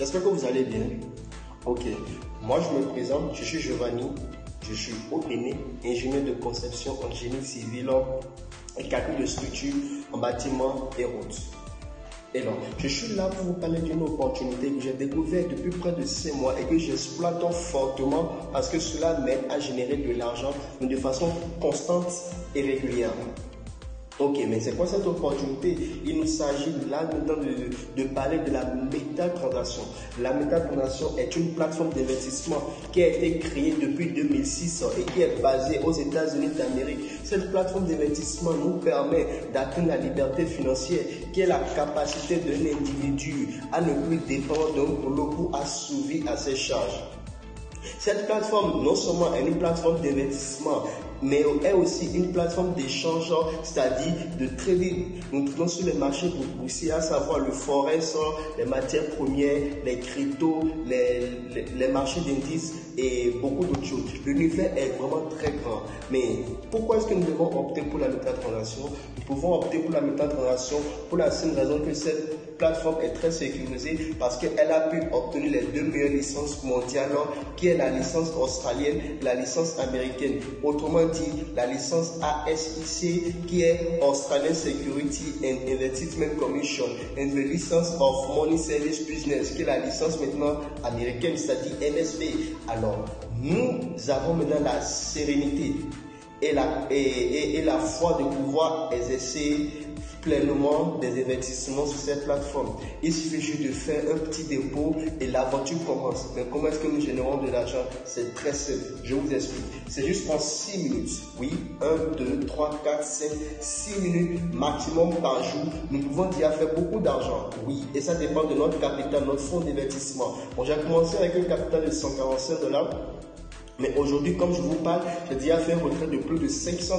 J'espère que vous allez bien. Ok, moi je me présente, je suis Giovanni, je suis au Bénin, ingénieur de conception en génie civil et calcul de structure en bâtiment et routes. Et donc, je suis là pour vous parler d'une opportunité que j'ai découverte depuis près de 5 mois et que j'exploite fortement parce que cela m'aide à générer de l'argent de façon constante et régulière. Ok, mais c'est quoi cette opportunité? Il nous s'agit là maintenant de parler de la métatransaction. La métatransaction est une plateforme d'investissement qui a été créée depuis 2006 et qui est basée aux États-Unis d'Amérique. Cette plateforme d'investissement nous permet d'atteindre la liberté financière, qui est la capacité d'un individu à ne plus dépendre d'un boulot pour assouvir à ses charges. Cette plateforme, non seulement est une plateforme d'investissement, mais est aussi une plateforme d'échange, c'est-à-dire de trading. Nous trouvons sur les marchés boursiers, à savoir le forex, les matières premières, les cryptos, les marchés d'indices et beaucoup d'autres choses. L'univers est vraiment très grand. Mais pourquoi est-ce que nous devons opter pour la métatransaction? Nous pouvons opter pour la métatransaction pour la simple raison que cette plateforme est très sécurisée parce qu'elle a pu obtenir les 2 meilleures licences mondiales, qui est la licence australienne et la licence américaine. Autrement dit, la licence ASIC, qui est Australian Security and Investment Commission, et la licence of Money Service Business, qui est la licence maintenant américaine, c'est-à-dire NSB. Alors, nous avons maintenant la sérénité et la foi de pouvoir exercer pleinement des investissements sur cette plateforme. Il suffit juste de faire un petit dépôt et l'aventure commence. Mais comment est-ce que nous générons de l'argent? C'est très simple. Je vous explique. C'est juste en 6 minutes. Oui, 1, 2, 3, 4, 5, 6 minutes maximum par jour. Nous pouvons déjà faire beaucoup d'argent. Oui, et ça dépend de notre capital, notre fonds d'investissement. Bon, j'ai commencé avec un capital de $145. Mais aujourd'hui, comme je vous parle, j'ai déjà fait un retrait de plus de $500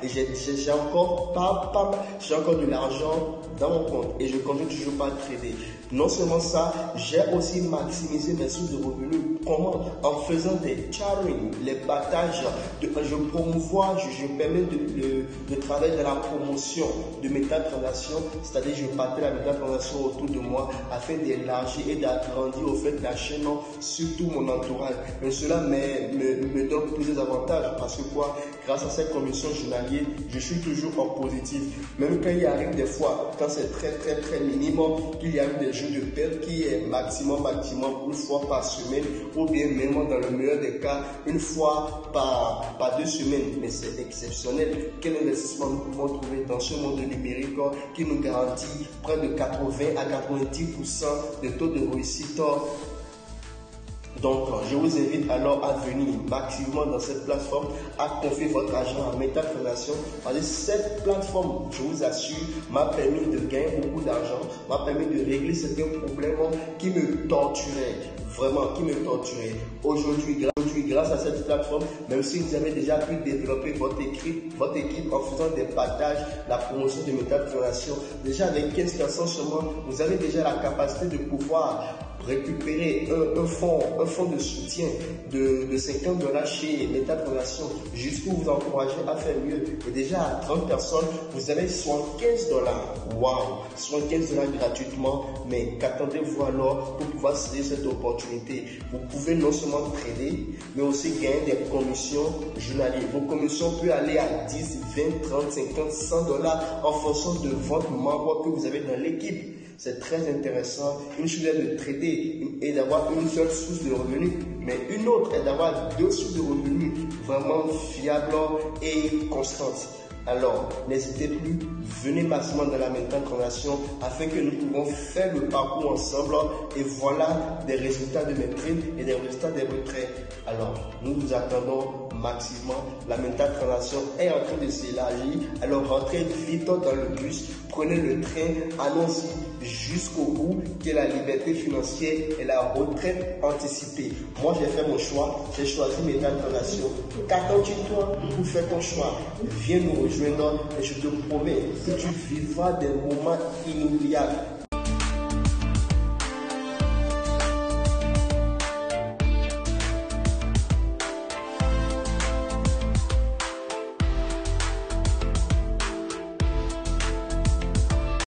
et j'ai encore de l'argent dans mon compte et je continue toujours pas à trader. Non seulement ça, j'ai aussi maximisé mes sources de revenus. Comment? En faisant des charting, les partages, je promouvois, je permets de travailler dans la promotion de métatransaction, c'est-à-dire je partage la métatransaction autour de moi afin d'élargir et d'agrandir au fait la chaîne, surtout mon entourage. Mais cela me donne plusieurs avantages parce que quoi? Grâce à cette commission journalière, je suis toujours en positif. Même quand il arrive des fois, quand c'est très minimum, qu'il y a des jours de perte qui est maximum une fois par semaine ou bien même dans le meilleur des cas, une fois par 2 semaines. Mais c'est exceptionnel. Quel investissement nous pouvons trouver dans ce monde numérique qui nous garantit près de 80 à 90% de taux de réussite? Donc, je vous invite alors à venir massivement dans cette plateforme, à confier votre argent en métatransaction. Parce que cette plateforme, je vous assure, m'a permis de gagner beaucoup d'argent, m'a permis de régler certains problèmes qui me torturaient, vraiment, qui me torturaient. Aujourd'hui, grâce à cette plateforme, même si vous avez déjà pu développer votre équipe en faisant des partages, la promotion de métatransaction, déjà avec 15 personnes seulement, vous avez déjà la capacité de pouvoir récupérer un fonds de soutien de $50 chez métatransaction, juste pour vous encourager à faire mieux. Et déjà à 30 personnes, vous avez $75. Waouh, $75 gratuitement. Mais qu'attendez-vous alors pour pouvoir saisir cette opportunité? Vous pouvez non seulement trader, mais aussi gagner des commissions journalières. Vos commissions peuvent aller à 10, 20, 30, 50, $100 en fonction de votre membre que vous avez dans l'équipe. C'est très intéressant. Une chose est de trader et d'avoir une seule source de revenus, mais une autre est d'avoir 2 sources de revenus vraiment fiables et constantes. Alors, n'hésitez plus, venez massivement dans la métatransaction afin que nous pouvons faire le parcours ensemble et voilà des résultats de mes trades et des résultats des retraits. Alors, nous vous attendons massivement. La métatransaction est en train de s'élargir. Alors, rentrez vite dans le bus, prenez le train, allons-y jusqu'au bout, qui est la liberté financière et la retraite anticipée. Moi, j'ai fait mon choix, j'ai choisi métatransaction. Qu'attends-tu toi pour faire ton choix? Viens nous rejoindre et je te promets que tu vivras des moments inoubliables.